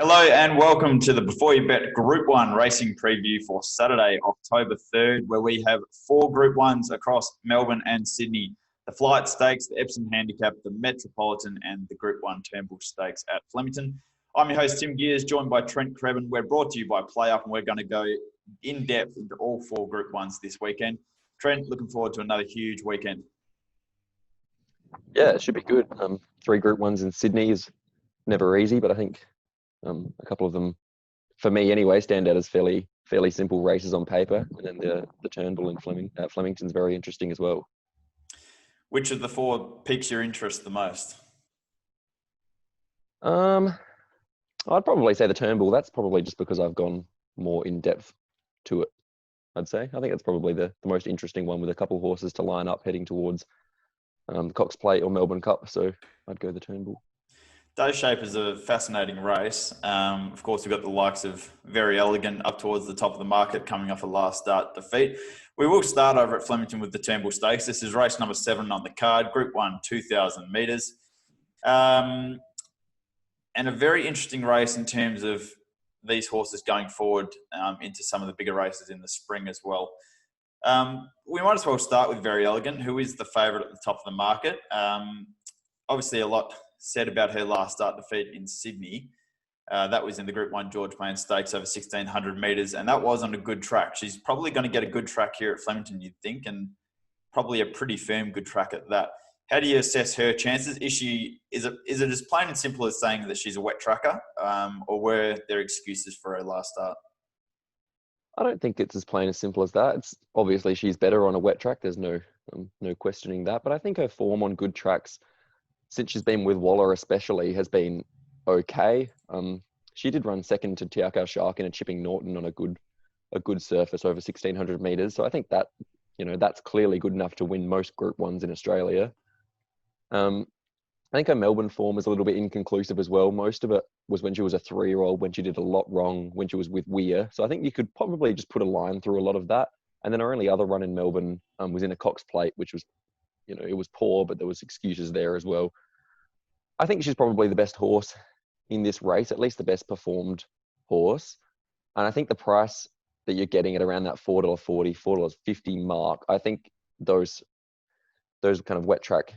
Hello and welcome to the Before You Bet Group 1 racing preview for Saturday, October 3rd, where we have 4 Group 1s across Melbourne and Sydney. The Flight Stakes, the Epsom Handicap, the Metropolitan and the Group 1 Turnbull Stakes at Flemington. I'm your host Tim Geers, joined by Trent Crebbin. We're brought to you by PlayUp and we're going to go in depth into all 4 Group 1s this weekend. Trent, looking forward to another huge weekend. Yeah, it should be good. 3 Group 1s in Sydney is never easy, but I think a couple of them, for me anyway, stand out as fairly simple races on paper. And then the Turnbull in Flemington's very interesting as well. Which of the 4 piques your interest the most? I'd probably say the Turnbull. That's probably just because I've gone more in depth to it, I'd say. I think that's probably the most interesting one with a couple of horses to line up heading towards the Cox Plate or Melbourne Cup. So I'd go the Turnbull. Day Shape is a fascinating race. Of course, we've got the likes of Very Elegant up towards the top of the market coming off a last start defeat. We will start over at Flemington with the Turnbull Stakes. This is race number 7 on the card, Group 1, 2,000 metres. And a very interesting race in terms of these horses going forward into some of the bigger races in the spring as well. We might as well start with Very Elegant, who is the favourite at the top of the market. Obviously, a lot said about her last start defeat in Sydney. That was in the Group 1 George Plains Stakes over 1,600 metres, and that was on a good track. She's probably going to get a good track here at Flemington, you'd think, and probably a pretty firm good track at that. How do you assess her chances? Is it as plain and simple as saying that she's a wet tracker, or were there excuses for her last start? I don't think it's as plain as simple as that. It's obviously she's better on a wet track. There's no questioning that. But I think her form on good tracks, since she's been with Waller especially, has been okay. She did run second to Tiako Shark in a Chipping Norton on a good surface over 1,600 metres. So I think that, that's clearly good enough to win most Group 1s in Australia. I think her Melbourne form is a little bit inconclusive as well. Most of it was when she was a 3-year-old, when she did a lot wrong, when she was with Weir. So I think you could probably just put a line through a lot of that. And then her only other run in Melbourne was in a Cox Plate, which was, it was poor, but there was excuses there as well. I think she's probably the best horse in this race, at least the best performed horse. And I think the price that you're getting at around that $4.40, $4.50 mark, I think those kind of wet track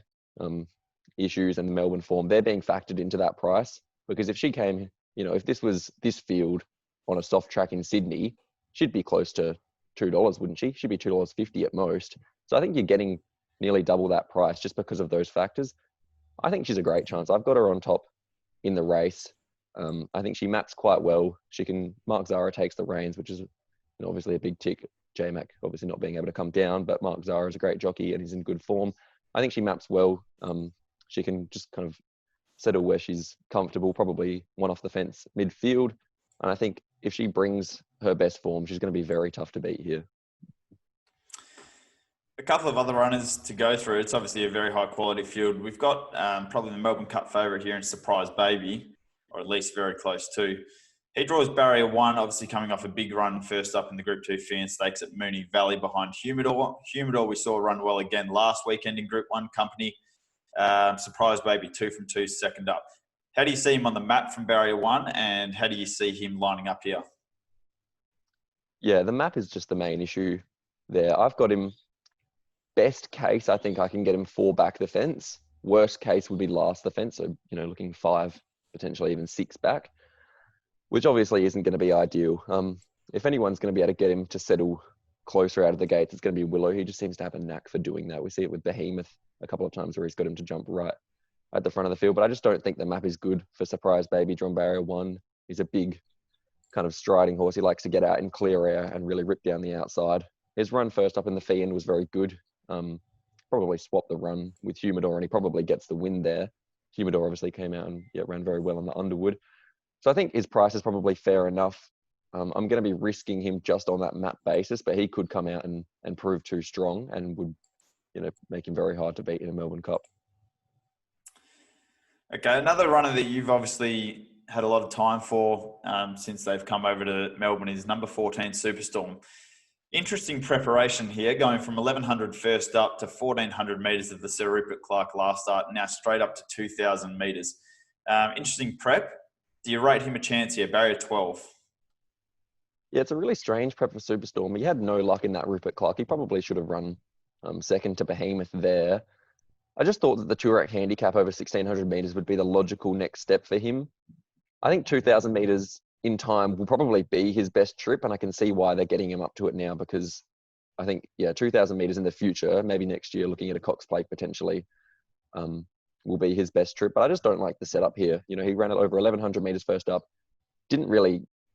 issues and the Melbourne form, they're being factored into that price. Because if she came, if this was this field on a soft track in Sydney, she'd be close to $2, wouldn't she? She'd be $2.50 at most. So I think you're getting nearly double that price just because of those factors. I think she's a great chance. I've got her on top in the race. I think she maps quite well. Mark Zahra takes the reins, which is obviously a big tick. J-Mac obviously not being able to come down, but Mark Zahra is a great jockey and he's in good form. I think she maps well. She can just kind of settle where she's comfortable, probably one off the fence midfield. And I think if she brings her best form, she's going to be very tough to beat here. A couple of other runners to go through. It's obviously a very high quality field. We've got probably the Melbourne Cup favourite here in Surprise Baby, or at least very close to. He draws barrier 1, obviously coming off a big run first up in the Group 2 Fian Stakes at Moonee Valley behind Humidor. Humidor we saw run well again last weekend in Group 1 company. Surprise Baby 2 from 2 second up. How do you see him on the map from barrier 1 and how do you see him lining up here? Yeah, the map is just the main issue there. I've got him, best case, I think I can get him 4 back the fence. Worst case would be last the fence. So, looking 5, potentially even 6 back, which obviously isn't going to be ideal. If anyone's going to be able to get him to settle closer out of the gates, it's going to be Willow. He just seems to have a knack for doing that. We see it with Behemoth a couple of times where he's got him to jump right at the front of the field. But I just don't think the map is good for Surprise Baby. Drawn barrier 1. He's a big kind of striding horse. He likes to get out in clear air and really rip down the outside. His run first up in the Fian was very good. Probably swapped the run with Humidor and he probably gets the win there. Humidor obviously came out and ran very well on the Underwood. So I think his price is probably fair enough. I'm going to be risking him just on that map basis, but he could come out and prove too strong and would, make him very hard to beat in a Melbourne Cup. Okay, another runner that you've obviously had a lot of time for since they've come over to Melbourne is number 14, Superstorm. Interesting preparation here, going from 1,100 first up to 1,400 metres of the Sir Rupert Clarke last start, now straight up to 2,000 metres. Interesting prep. Do you rate him a chance here? Barrier 12. Yeah, it's a really strange prep for Superstorm. He had no luck in that Rupert Clark. He probably should have run second to Behemoth there. I just thought that the Toorak handicap over 1,600 metres would be the logical next step for him. I think 2,000 metres in time will probably be his best trip, and I can see why they're getting him up to it now, because I think, 2,000 metres in the future, maybe next year, looking at a Cox Plate potentially, will be his best trip. But I just don't like the setup here. He ran it over 1,100 metres first up,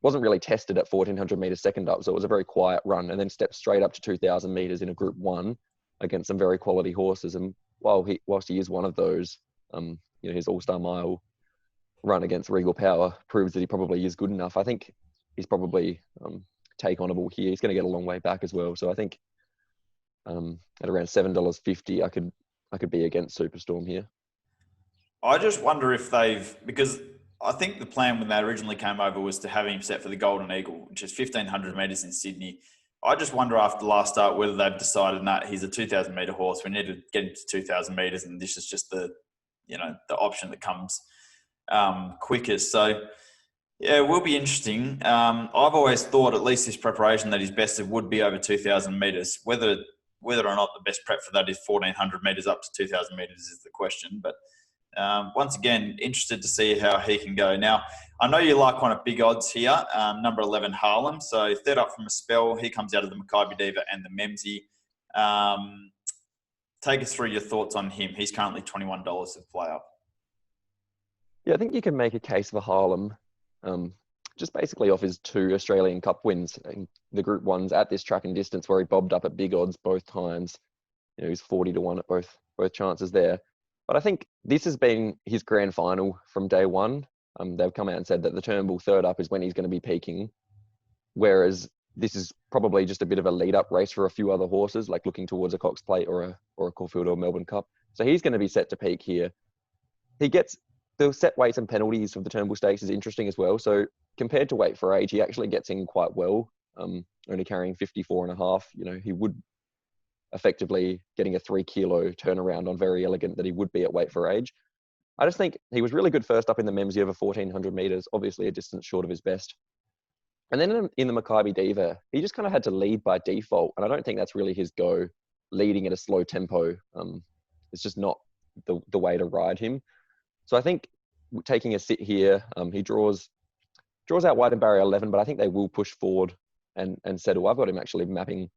wasn't really tested at 1,400 metres second up, so it was a very quiet run, and then stepped straight up to 2,000 metres in a Group 1 against some very quality horses. And whilst he is one of those, his All-Star Mile run against Regal Power proves that he probably is good enough. I think he's probably take-onable here. He's going to get a long way back as well. So I think at around $7.50, I could be against Superstorm here. I just wonder if because I think the plan when they originally came over was to have him set for the Golden Eagle, which is 1,500 metres in Sydney. I just wonder after the last start whether they've decided, he's a 2,000 metre horse. We need to get him to 2,000 metres, and this is just the option that comes quickest. So, yeah, it will be interesting. I've always thought, at least this preparation, that his best would be over 2,000 metres. Whether or not the best prep for that is 1,400 metres up to 2,000 metres is the question. But once again, interested to see how he can go. Now, I know you like one of big odds here, number 11, Harlem. So third up from a spell, he comes out of the Maccabi Diva and the Memsie. Take us through your thoughts on him. He's currently $21 to play up. Yeah, I think you can make a case for Harlem, just basically off his 2 Australian Cup wins in the Group 1s at this track and distance, where he bobbed up at big odds both times. He's 40-1 at both chances there. But I think this has been his grand final from day one. They've come out and said that the Turnbull third up is when he's going to be peaking, whereas this is probably just a bit of a lead-up race for a few other horses, like looking towards a Cox Plate or a Caulfield or Melbourne Cup. So he's going to be set to peak here. He gets the set weights and penalties of the Turnbull Stakes is interesting as well. So compared to weight for age, he actually gets in quite well, only carrying 54.5. He would effectively getting a 3 kilo turnaround on Very Elegant that he would be at weight for age. I just think he was really good first up in the Memsie over 1,400 metres, obviously a distance short of his best. And then in the Maccabi Diva, he just kind of had to lead by default. And I don't think that's really his go, leading at a slow tempo. It's just not the way to ride him. So I think taking a sit here, he draws out wide in barrier 11, but I think they will push forward and settle. I've got him actually mapping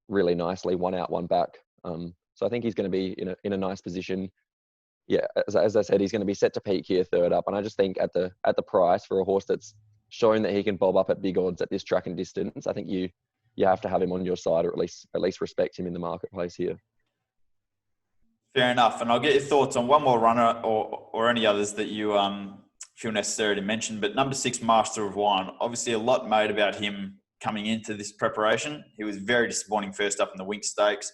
really nicely, 1 out, 1 back. So I think he's going to be in a nice position. Yeah, as I said, he's going to be set to peak here, third up. And I just think at the price for a horse that's shown that he can bob up at big odds at this track and distance, I think you have to have him on your side, or at least respect him in the marketplace here. Fair enough. And I'll get your thoughts on one more runner or any others that you feel necessary to mention. But number 6, Master of Wine. Obviously a lot made about him coming into this preparation. He was very disappointing first up in the Wink Stakes.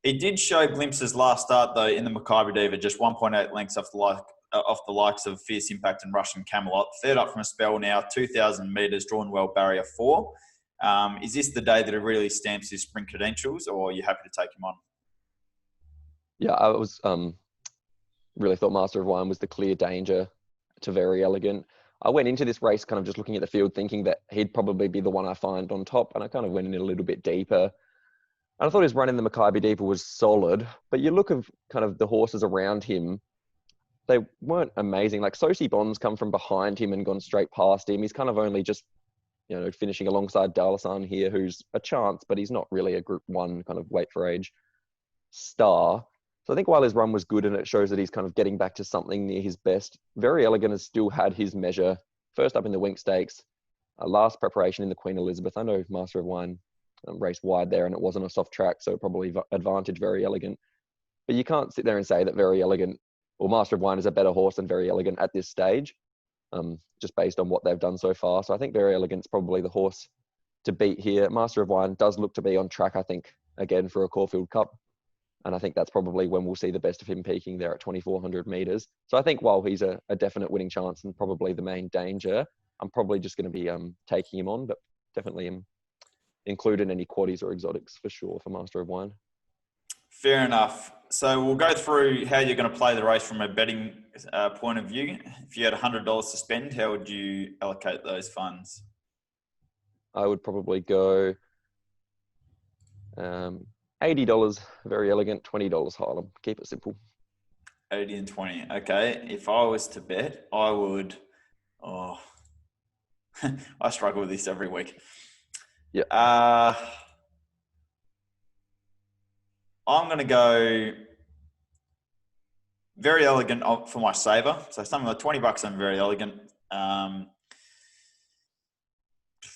He did show glimpses last start, though, in the Maccabi Diva, just 1.8 lengths off the likes of Fierce Impact and Russian Camelot. Third up from a spell now, 2,000 metres, drawn well, barrier 4. Is this the day that it really stamps his sprint credentials, or are you happy to take him on? Yeah, I was really thought Master of Wine was the clear danger to Very Elegant. I went into this race kind of just looking at the field, thinking that he'd probably be the one I find on top, and I kind of went in a little bit deeper. And I thought his run in the Maccabi Diva was solid, but you look at kind of the horses around him, they weren't amazing. Like Sosi Bonds come from behind him and gone straight past him. He's kind of only just, finishing alongside Dalasan here, who's a chance, but he's not really a Group 1 kind of weight for age star. So I think while his run was good and it shows that he's kind of getting back to something near his best, Very Elegant has still had his measure. First up in the Wink Stakes, last preparation in the Queen Elizabeth. I know Master of Wine raced wide there and it wasn't a soft track, so it probably advantaged Very Elegant. But you can't sit there and say that Very Elegant or Master of Wine is a better horse than Very Elegant at this stage, just based on what they've done so far. So I think Very Elegant's probably the horse to beat here. Master of Wine does look to be on track, I think, again for a Caulfield Cup. And I think that's probably when we'll see the best of him peaking there at 2,400 metres. So I think while he's a definite winning chance and probably the main danger, I'm probably just going to be taking him on, but definitely include in any quaddies or exotics for sure for Master of Wine. Fair enough. So we'll go through how you're going to play the race from a betting point of view. If you had $100 to spend, how would you allocate those funds? I would probably go $80 Very Elegant, $20 Harlem. Keep it simple. 80 and 20. Okay. If I was to bet, I would. Oh, I struggle with this every week. Yeah. I'm going to go Very Elegant for my saver. So something like $20 on Very Elegant.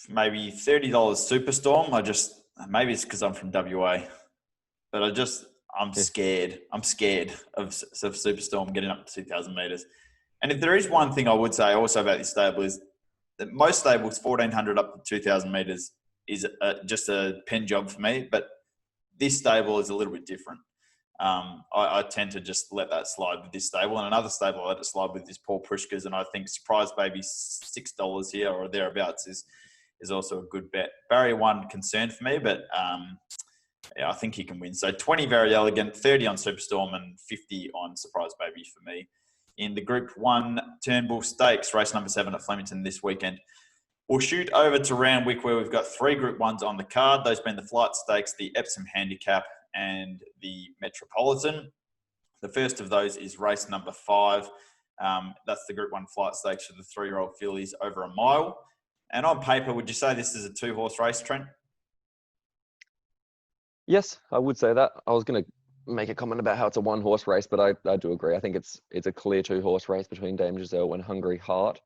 Maybe $30 Superstorm. Maybe it's because I'm from WA, but I'm scared. I'm scared of Superstorm getting up to 2,000 meters. And if there is one thing I would say also about this stable is that most stables, 1,400 up to 2,000 meters is just a pen job for me, but this stable is a little bit different. I tend to just let that slide with this stable, and another stable I let it slide with is Paul Prushka's, and I think Surprise Baby $6 here or thereabouts is also a good bet. Barrier 1 concern for me, but I think he can win. So 20 Very Elegant, 30 on Superstorm, and 50 on Surprise Baby for me. In the Group 1 Turnbull Stakes, race number 7 at Flemington this weekend. We'll shoot over to Randwick, where we've got 3 Group 1s on the card. Those being the Flight Stakes, the Epsom Handicap, and the Metropolitan. The first of those is race number 5. That's the Group 1 Flight Stakes for the 3-year-old fillies over a mile. And on paper, would you say this is a 2-horse race, Trent? Yes, I would say that. I was going to make a comment about how it's a 1-horse race, but I do agree. I think it's a clear 2-horse race between Dame Giselle and Hungry Heart.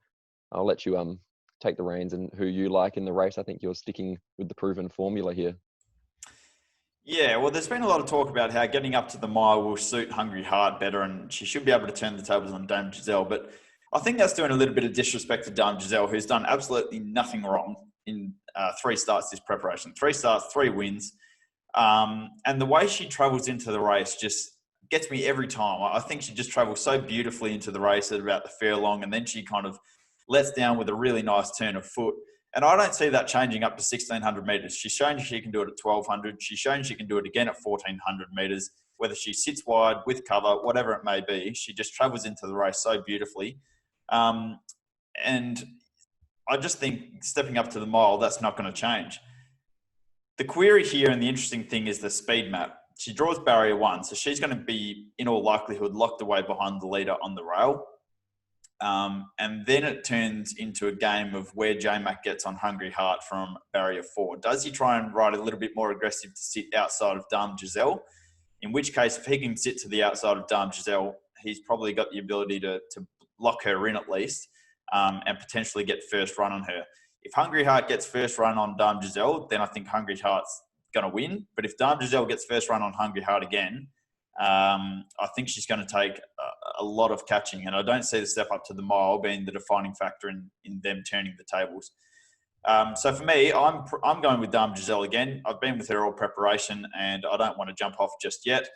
I'll let you take the reins and who you like in the race. I think you're sticking with the proven formula here. Yeah, well, there's been a lot of talk about how getting up to the mile will suit Hungry Heart better, and she should be able to turn the tables on Dame Giselle. But I think that's doing a little bit of disrespect to Dame Giselle, who's done absolutely nothing wrong in 3 starts this preparation. 3 starts, 3 wins. And the way she travels into the race just gets me every time. I think she just travels so beautifully into the race at about the furlong, and then she kind of lets down with a really nice turn of foot. And I don't see that changing up to 1,600 metres. She's shown she can do it at 1,200. She's shown she can do it again at 1,400 metres. Whether she sits wide, with cover, whatever it may be, she just travels into the race so beautifully. And I just think stepping up to the mile, that's not going to change. The query here and the interesting thing is the speed map. She draws barrier 1, so she's going to be, in all likelihood, locked away behind the leader on the rail. And then it turns into a game of where J-Mac gets on Hungry Heart from barrier 4. Does he try and ride a little bit more aggressive to sit outside of Dame Giselle? In which case, if he can sit to the outside of Dame Giselle, he's probably got the ability to lock her in at least and potentially get first run on her. If Hungry Heart gets first run on Dame Giselle, then I think Hungry Heart's going to win. But if Dame Giselle gets first run on Hungry Heart again, I think she's going to take a lot of catching. And I don't see the step up to the mile being the defining factor in them turning the tables. So for me, I'm going with Dame Giselle again. I've been with her all preparation, and I don't want to jump off just yet.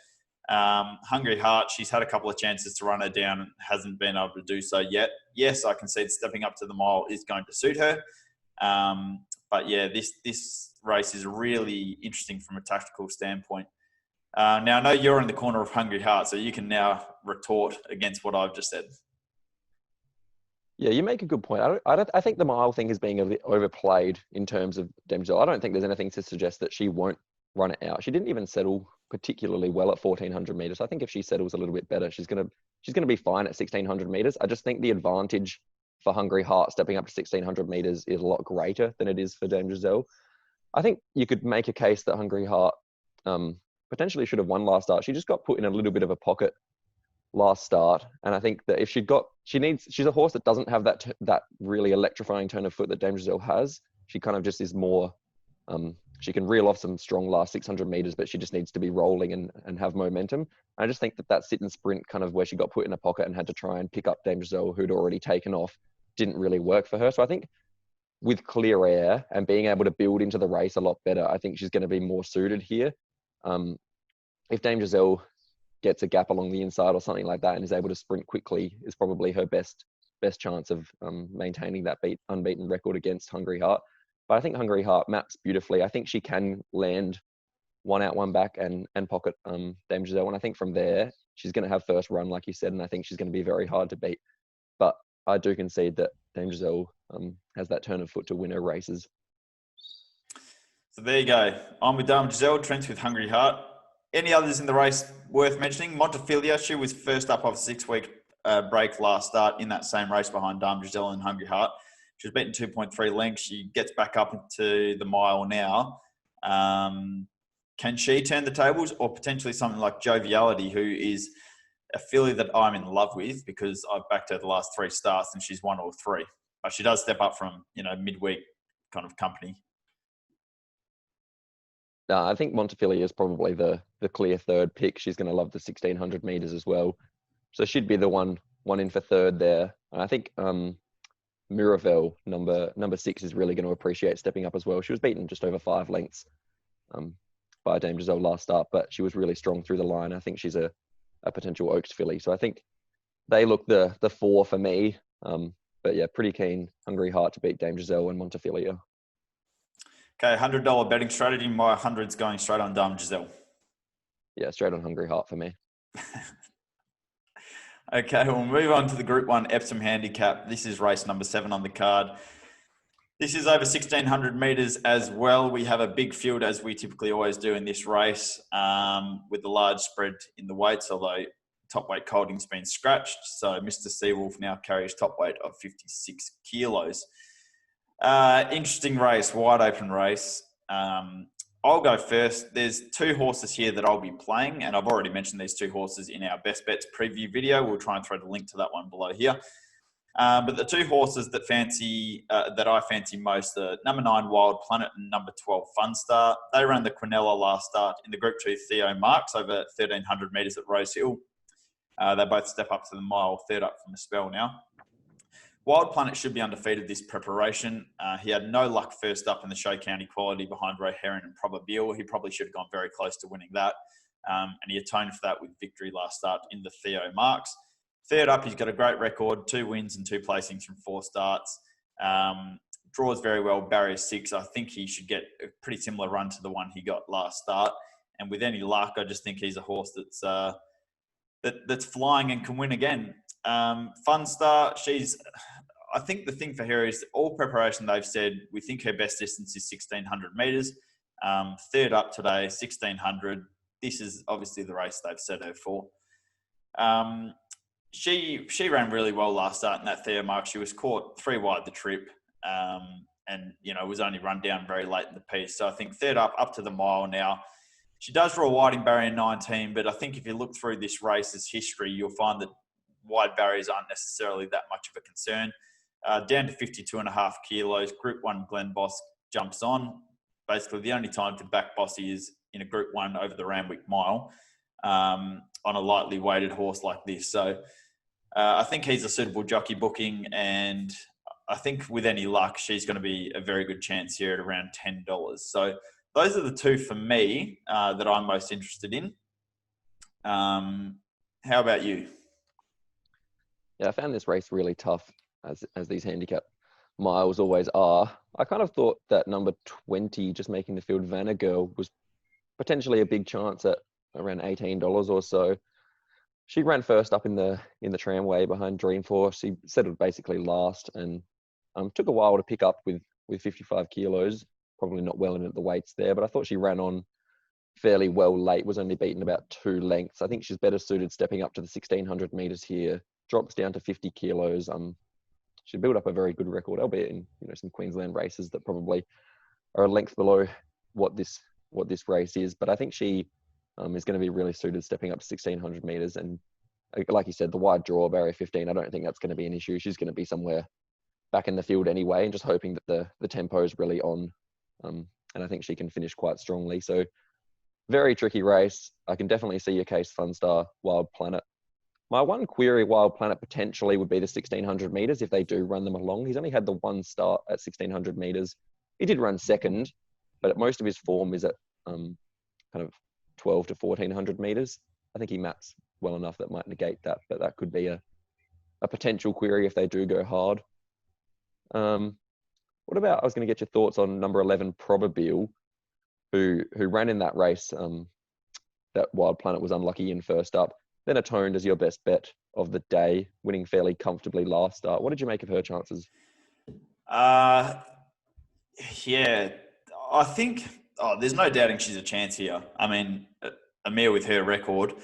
Hungry Heart, she's had a couple of chances to run her down and hasn't been able to do so yet. Yes, I can see that stepping up to the mile is going to suit her. But yeah, this race is really interesting from a tactical standpoint. Now, I know you're in the corner of Hungry Heart, so you can now retort against what I've just said. Yeah, you make a good point. I think the mile thing is being a bit overplayed in terms of Dame Giselle. I don't think there's anything to suggest that she won't run it out. She didn't even settle particularly well at 1,400 meters. I think if she settles a little bit better, she's gonna be fine at 1,600 meters. I just think the advantage for Hungry Heart stepping up to 1,600 meters is a lot greater than it is for Dame Giselle. I think you could make a case that Hungry Heart potentially should have won last start. She just got put in a little bit of a pocket last start, and I think that if she's a horse that doesn't have that really electrifying turn of foot that Dame Giselle has. She kind of just is more. She can reel off some strong last 600 meters, but she just needs to be rolling and have momentum. I just think that sit and sprint kind of where she got put in a pocket and had to try and pick up Dame Giselle, who'd already taken off, didn't really work for her. So I think with clear air and being able to build into the race a lot better, I think she's going to be more suited here. If Dame Giselle gets a gap along the inside or something like that and is able to sprint quickly, is probably her best chance of maintaining that unbeaten record against Hungry Heart. But I think Hungry Heart maps beautifully. I think she can land one out, one back, and pocket Dame Giselle. And I think from there, she's going to have first run, like you said, and I think she's going to be very hard to beat. But I do concede that Dame Giselle has that turn of foot to win her races. So there you go. I'm with Dame Giselle, Trent's with Hungry Heart. Any others in the race worth mentioning? Montefilia, she was first up off a 6-week break last start in that same race behind Dame Giselle and Hungry Heart. She was beaten 2.3 lengths. She gets back up into the mile now. Can she turn the tables, or potentially something like Joviality, who is a filly that I'm in love with because I've backed her the last 3 starts and she's won all 3. But she does step up from, midweek kind of company. No, I think Montefilia is probably the clear third pick. She's going to love the 1600 meters as well. So she'd be the one in for third there. And I think Miravel, number 6, is really going to appreciate stepping up as well. She was beaten just over 5 lengths by Dame Giselle last start, but she was really strong through the line. I think she's a potential Oaks filly. So I think they look the 4 for me. But yeah, pretty keen, Hungry Heart to beat Dame Giselle and Montefilia. Okay, $100 betting strategy. My 100's going straight on Dame Giselle. Yeah, straight on Hungry Heart for me. Okay, we'll move on to the Group 1 Epsom Handicap. This is race number 7 on the card. This is over 1,600 metres as well. We have a big field, as we typically always do in this race, with the large spread in the weights, although top weight Colding's been scratched. So Mr. Seawolf now carries top weight of 56 kilos. Interesting race, wide open race. I'll go first. There's 2 horses here that I'll be playing, and I've already mentioned these 2 horses in our Best Bets preview video. We'll try and throw the link to that one below here. But the 2 horses that I fancy most are number 9 Wild Planet and number 12 Funstar. They ran the Quinella last start in the Group 2 Theo Marks over 1,300 metres at Rosehill. They both step up to the mile, third up from the spell now. Wild Planet should be undefeated this preparation. He had no luck first up in the Show County Quality behind Ray Heron and Probabile. He probably should have gone very close to winning that. And he atoned for that with victory last start in the Theo Marks. Third up, he's got a great record, 2 wins and 2 placings from 4 starts. Draws very well, barrier 6. I think he should get a pretty similar run to the one he got last start. And with any luck, I just think he's a horse that's flying and can win again. Funstar, I think the thing for her is all preparation they've said, we think her best distance is 1,600 metres. Third up today, 1,600. This is obviously the race they've set her for. She ran really well last start in that Theo Mark. She was caught 3 wide the trip and, was only run down very late in the piece. So I think third up to the mile now. She does draw wide in barrier 19, but I think if you look through this race's history, you'll find that wide barriers aren't necessarily that much of a concern. Down to 52.5 kilos, Group 1 Glen Boss jumps on. Basically, the only time to back Bossy is in a Group 1 over the Randwick mile on a lightly weighted horse like this. So I think he's a suitable jockey booking, and I think with any luck, she's going to be a very good chance here at around $10. So those are the 2 for me that I'm most interested in. How about you? Yeah, I found this race really tough, as these handicap miles always are. I kind of thought that number 20, just making the field, Vanna Girl, was potentially a big chance at around $18 or so. She ran first up in the tramway behind Dreamforce. She settled basically last and took a while to pick up with 55 kilos. Probably not well in at the weights there, but I thought she ran on fairly well late, was only beaten about 2 lengths. I think she's better suited stepping up to the 1,600 metres here. Drops down to 50 kilos. She built up a very good record, albeit in some Queensland races that probably are a length below what this race is. But I think she is going to be really suited stepping up to 1,600 metres. And like you said, the wide draw, barrier 15, I don't think that's going to be an issue. She's going to be somewhere back in the field anyway, and just hoping that the tempo is really on. And I think she can finish quite strongly. So very tricky race. I can definitely see your case, Funstar, Wild Planet. My one query, Wild Planet, potentially would be the 1,600 metres if they do run them along. He's only had the 1 start at 1,600 metres. He did run second, but most of his form is at kind of 12 to 1,400 metres. I think he maps well enough that might negate that, but that could be a potential query if they do go hard. What about, I was going to get your thoughts on number 11, Probabile. who ran in that race. That Wild Planet was unlucky in first up. Then Atoned as your best bet of the day, winning fairly comfortably last start. What did you make of her chances? Yeah, I think, there's no doubting she's a chance here. I mean, Amir with her record,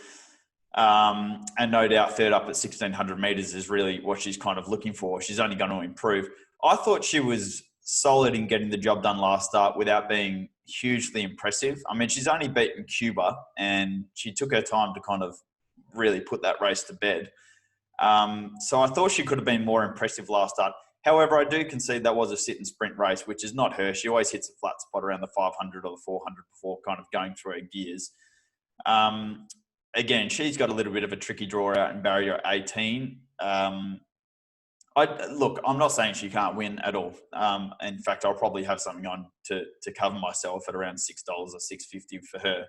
and no doubt third up at 1,600 metres is really what she's kind of looking for. She's only going to improve. I thought she was solid in getting the job done last start without being hugely impressive. I mean, she's only beaten Cuba, and she took her time to kind of really put that race to bed. So I thought she could have been more impressive last start. However, I do concede that was a sit and sprint race, which is not her. She always hits a flat spot around the 500 or the 400 before kind of going through her gears. Again, she's got a little bit of a tricky draw out in barrier 18. Look, I'm not saying she can't win at all. In fact, I'll probably have something on to cover myself at around $6 or $6.50 for her.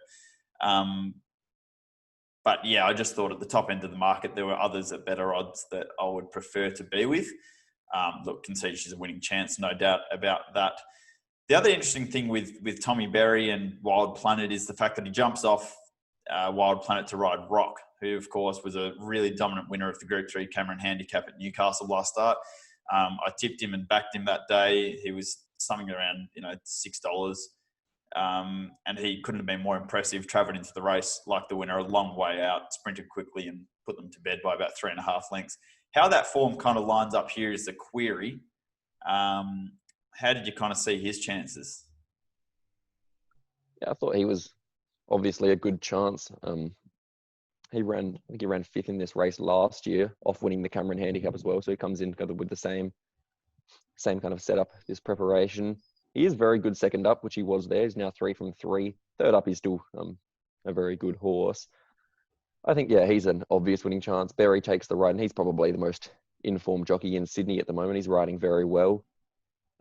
But yeah, I just thought at the top end of the market, there were others at better odds that I would prefer to be with. Look, concede she's a winning chance, no doubt about that. The other interesting thing with Tommy Berry and Wild Planet is the fact that he jumps off Wild Planet to ride Rock, who of course was a really dominant winner of the Group 3 Cameron Handicap at Newcastle last start. I tipped him and backed him that day. He was something around $6. And he couldn't have been more impressive, travelled into the race like the winner a long way out, sprinted quickly and put them to bed by about 3.5 lengths. How that form kind of lines up here is the query. How did you kind of see his chances? Yeah, I thought he was obviously a good chance. I think he ran 5th in this race last year, off winning the Cameron Handicap as well. So he comes in kind of with the same kind of setup, this preparation. He is very good second up, which he was there. He's now 3 from 3. Third up, he's still a very good horse. I think, yeah, he's an obvious winning chance. Berry takes the ride, and he's probably the most informed jockey in Sydney at the moment. He's riding very well.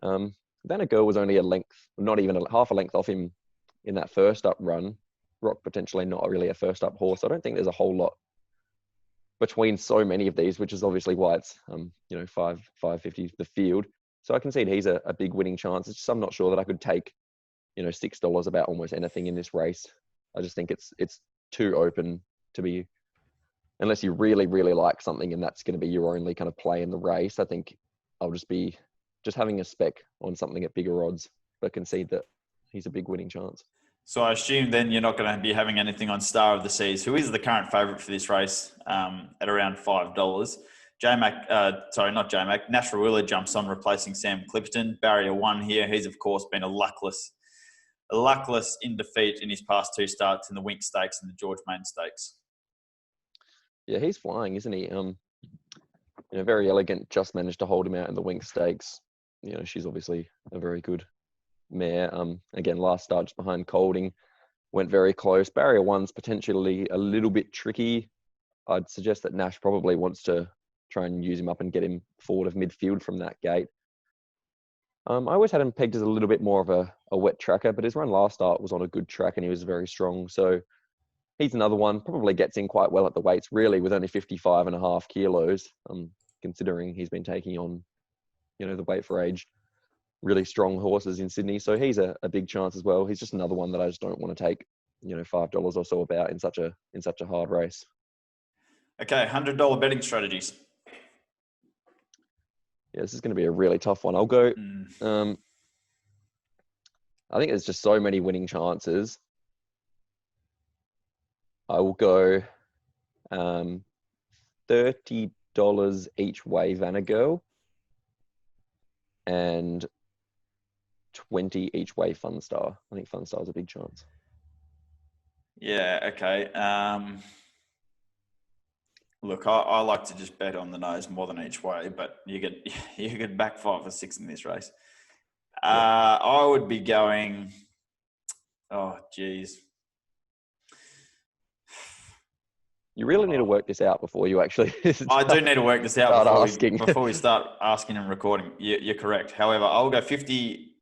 Vanago was only a length, not even half a length off him in that first up run. Rock potentially not really a first up horse. I don't think there's a whole lot between so many of these, which is obviously why it's $5.50 the field. So I concede he's a big winning chance. It's just, I'm not sure that I could take $6 about almost anything in this race. I just think it's too open to be, unless you really, really like something and that's going to be your only kind of play in the race. I think I'll just be having a spec on something at bigger odds, but concede that he's a big winning chance. So I assume then you're not going to be having anything on Star of the Seas, who is the current favourite for this race at around $5. Natural Wheeler jumps on, replacing Sam Clipperton. Barrier 1 here. He's, of course, been a luckless in defeat in his past 2 starts in the Wink Stakes and the George Main Stakes. Yeah, he's flying, isn't he? Very elegant, just managed to hold him out in the Wink Stakes. She's obviously a very good mare. Again, last start just behind Colding. Went very close. Barrier 1's potentially a little bit tricky. I'd suggest that Nash probably wants to try and use him up and get him forward of midfield from that gate. I always had him pegged as a little bit more of a wet tracker, but his run last start was on a good track and he was very strong. So he's another one, probably gets in quite well at the weights, really, with only 55.5 kilos, considering he's been taking on, the weight for age, really strong horses in Sydney. So he's a big chance as well. He's just another one that I just don't want to take, $5 or so about in such a hard race. Okay, $100 betting strategies. Yeah, this is going to be a really tough one. I'll go. I think there's just so many winning chances. I will go $30 each way Vanagirl and 20 each way Funstar. I think Funstar is a big chance. Yeah, okay. Look, I like to just bet on the nose more than each way, but you could back 5 or 6 in this race. I would be going. Oh, geez. You really need to work this out before you actually. I do need to work this out before we start asking and recording. You're correct. However, I'll go 50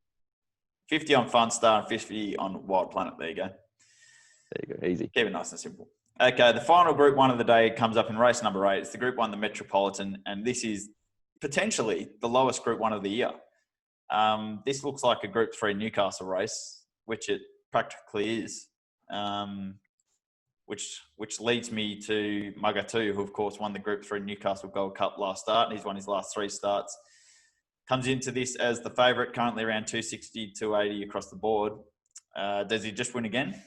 on Funstar and 50 on Wild Planet. There you go. There you go. Easy. Keep it nice and simple. Okay, the final Group 1 of the day comes up in race number 8. It's the Group 1, the Metropolitan, and this is potentially the lowest Group 1 of the year. This looks like a Group 3 Newcastle race, which it practically is. Which leads me to Mugger 2, who of course won the Group 3 Newcastle Gold Cup last start. He's won his last 3 starts. Comes into this as the favourite, currently around 260, 280 across the board. Does he just win again?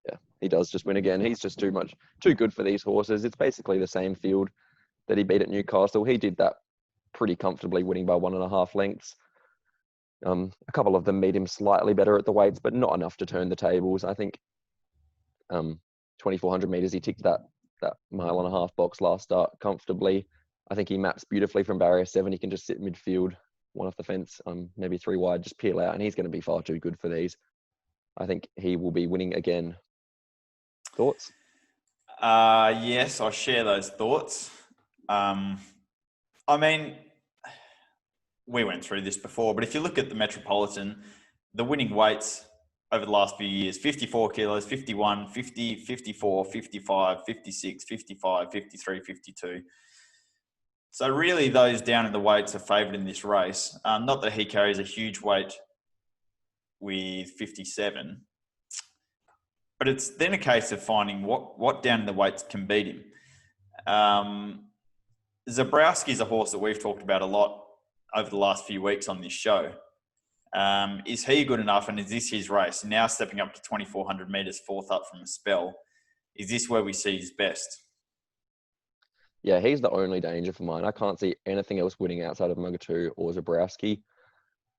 Yeah, he does just win again. He's just too good for these horses. It's basically the same field that he beat at Newcastle. He did that pretty comfortably, winning by 1.5 lengths. A couple of them made him slightly better at the weights, but not enough to turn the tables. I think 2,400 metres, he ticked that 1.5 mile box last start comfortably. I think he maps beautifully from barrier 7. He can just sit midfield, one off the fence, maybe 3 wide, just peel out, and he's going to be far too good for these. I think he will be winning again. Thoughts? Yes, I share those thoughts. I mean, we went through this before, but if you look at the Metropolitan, the winning weights over the last few years, 54 kilos, 51, 50, 54, 55, 56, 55, 53, 52. So really those down in the weights are favoured in this race. Not that he carries a huge weight with 57, but it's then a case of finding what down in the weights can beat him. Zabrowski's a horse that we've talked about a lot over the last few weeks on this show. Is he good enough, and is this his race? Now stepping up to 2,400 metres, 4th up from a spell. Is this where we see his best? Yeah, he's the only danger for mine. I can't see anything else winning outside of Mugger 2 or Zabrowski.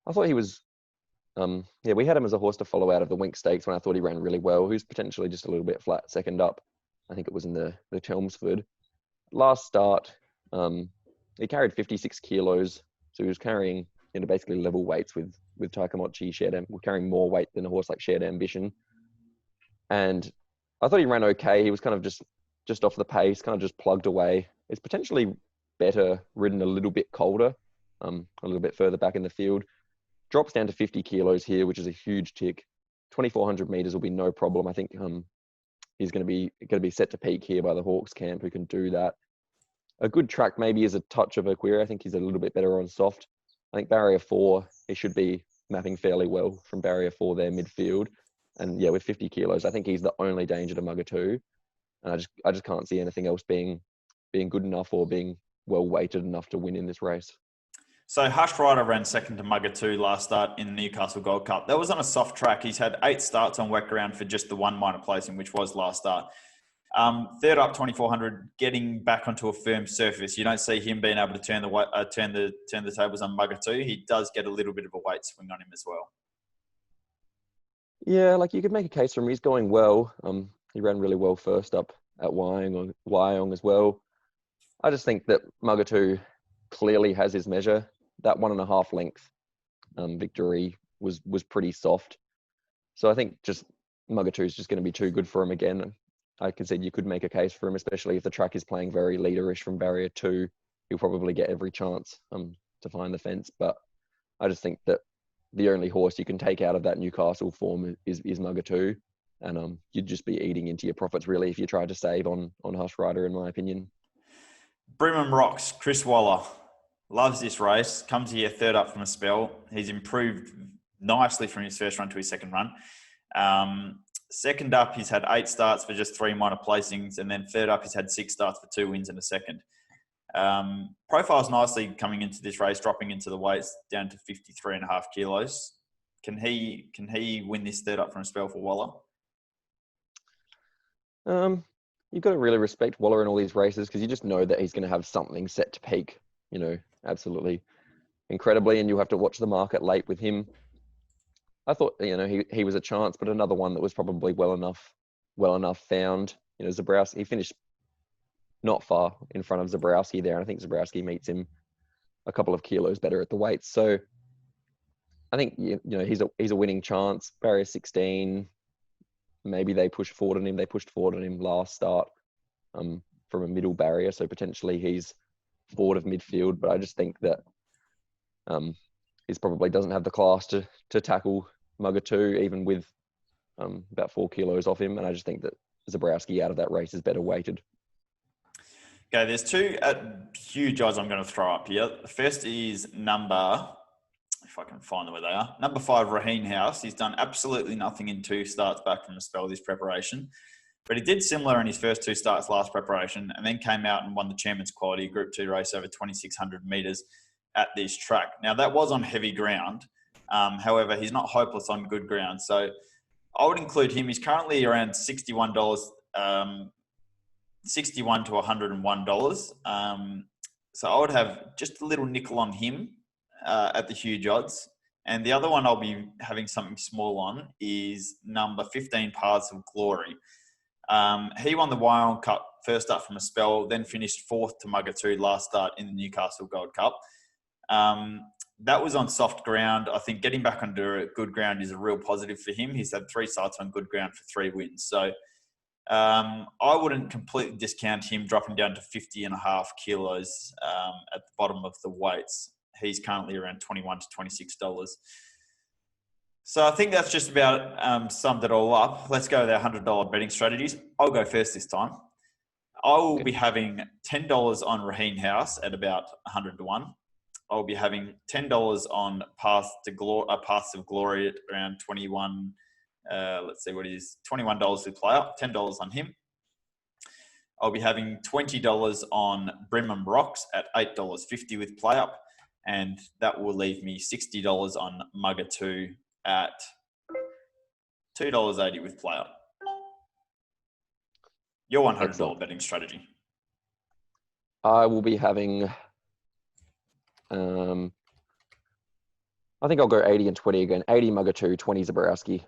I thought he was, we had him as a horse to follow out of the Wink Stakes when I thought he ran really well. He was potentially just a little bit flat second up. I think it was in the Chelmsford. Last start, he carried 56 kilos. So he was carrying, basically level weights with Taikamochi. We're carrying more weight than a horse like Shared Ambition. And I thought he ran okay. He was kind of just off the pace, kind of just plugged away. It's potentially better ridden a little bit colder, a little bit further back in the field. Drops down to 50 kilos here, which is a huge tick. 2,400 metres will be no problem. I think he's going to be set to peak here by the Hawks camp, who can do that. A good track maybe is a touch of a query. I think he's a little bit better on soft. I think barrier 4, he should be mapping fairly well from barrier 4 there midfield. And yeah, with 50 kilos, I think he's the only danger to Mugger 2. And I just can't see anything else being good enough or being well weighted enough to win in this race. So Hush Rider ran second to Mugger 2 last start in the Newcastle Gold Cup. That was on a soft track. He's had 8 starts on wet ground for just the 1 minor placing, which was last start. Third up 2,400, getting back onto a firm surface. You don't see him being able to turn the tables on Mugger 2. He does get a little bit of a weight swing on him as well. Yeah, like you could make a case for him. He's going well. He ran really well first up at Wyong as well. I just think that Mugger 2 clearly has his measure. That 1.5 length victory was pretty soft. So I think just Mugger 2 is just going to be too good for him again. I said you could make a case for him, especially if the track is playing very leaderish from barrier 2. He'll probably get every chance to find the fence. But I just think that the only horse you can take out of that Newcastle form is Mugger 2. And you'd just be eating into your profits, really, if you tried to save on Hush Rider, in my opinion. Brimham Rocks, Chris Waller, loves this race. Comes here third up from a spell. He's improved nicely from his first run to his second run. Second up, he's had 8 starts for just 3 minor placings. And then third up, he's had 6 starts for 2 wins and a second. Profiles nicely coming into this race, dropping into the weights down to 53.5 kilos. Can he win this third up from a spell for Waller? You've got to really respect Waller in all these races because you just know that he's going to have something set to peak, absolutely incredibly, and you'll have to watch the market late with him. I thought, he was a chance, but another one that was probably well enough found. Zabrowski, he finished not far in front of Zabrowski there, and I think Zabrowski meets him a couple of kilos better at the weights. So I think, he's a winning chance. Barrier 16, maybe they push forward on him. They pushed forward on him last start from a middle barrier, so potentially he's forward of midfield. But I just think that he probably doesn't have the class to tackle Mugger 2, even with about 4 kilos off him. And I just think that Zabrowski out of that race is better weighted. Okay, there's 2 huge odds I'm going to throw up here. The first is number if I can find them where they are. Number 5, Raheen House. He's done absolutely nothing in 2 starts back from a spell this preparation. But he did similar in his first 2 starts last preparation and then came out and won the Chairman's Quality Group 2 race over 2,600 metres at this track. Now, that was on heavy ground. However, he's not hopeless on good ground. So I would include him. He's currently around $61, $61 to $101. So I would have just a little nickel on him at the huge odds. And the other one I'll be having something small on is number 15, Paths of Glory. He won the Wyong Cup first up from a spell, then finished 4th to Mugger 2 last start in the Newcastle Gold Cup. That was on soft ground. I think getting back onto good ground is a real positive for him. He's had 3 starts on good ground for 3 wins. So I wouldn't completely discount him dropping down to 50.5 kilos at the bottom of the weights. He's currently around $21 to $26. So I think that's just about summed it all up. Let's go with our $100 betting strategies. I'll go first this time. I will be having $10 on Raheen House at about 100 to 1. I'll be having $10 on Paths of Glory at around 21. Let's see what it is. $21 with PlayUp. $10 on him. I'll be having $20 on Brimham Rocks at $8.50 with PlayUp, and that will leave me $60 on Mugger 2 at $2.80 with PlayUp. Your $100 Excellent. betting strategy. I will be having, I think I'll go 80 and 20 again. 80 Mugger 2, 20 Zaborowski.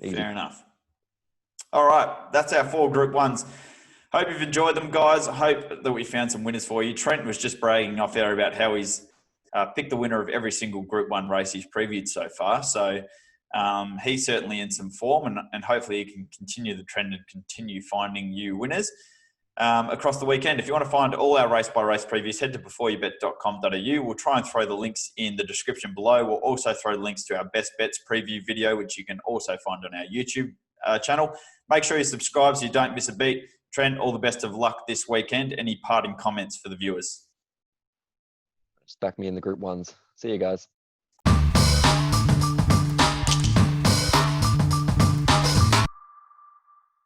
Easy. Fair enough. All right, that's our 4 Group 1s. Hope you've enjoyed them, guys. I hope that we found some winners for you. Trent was just bragging off there about how he's picked the winner of every single Group 1 race he's previewed so far. So he's certainly in some form, and hopefully he can continue the trend and continue finding new winners across the weekend. If you want to find all our race-by-race previews, head to beforeyourbet.com.au. We'll try and throw the links in the description below. We'll also throw links to our Best Bets preview video, which you can also find on our YouTube channel. Make sure you subscribe so you don't miss a beat. Trent, all the best of luck this weekend. Any parting comments for the viewers? Just back me in the Group 1s. See you guys.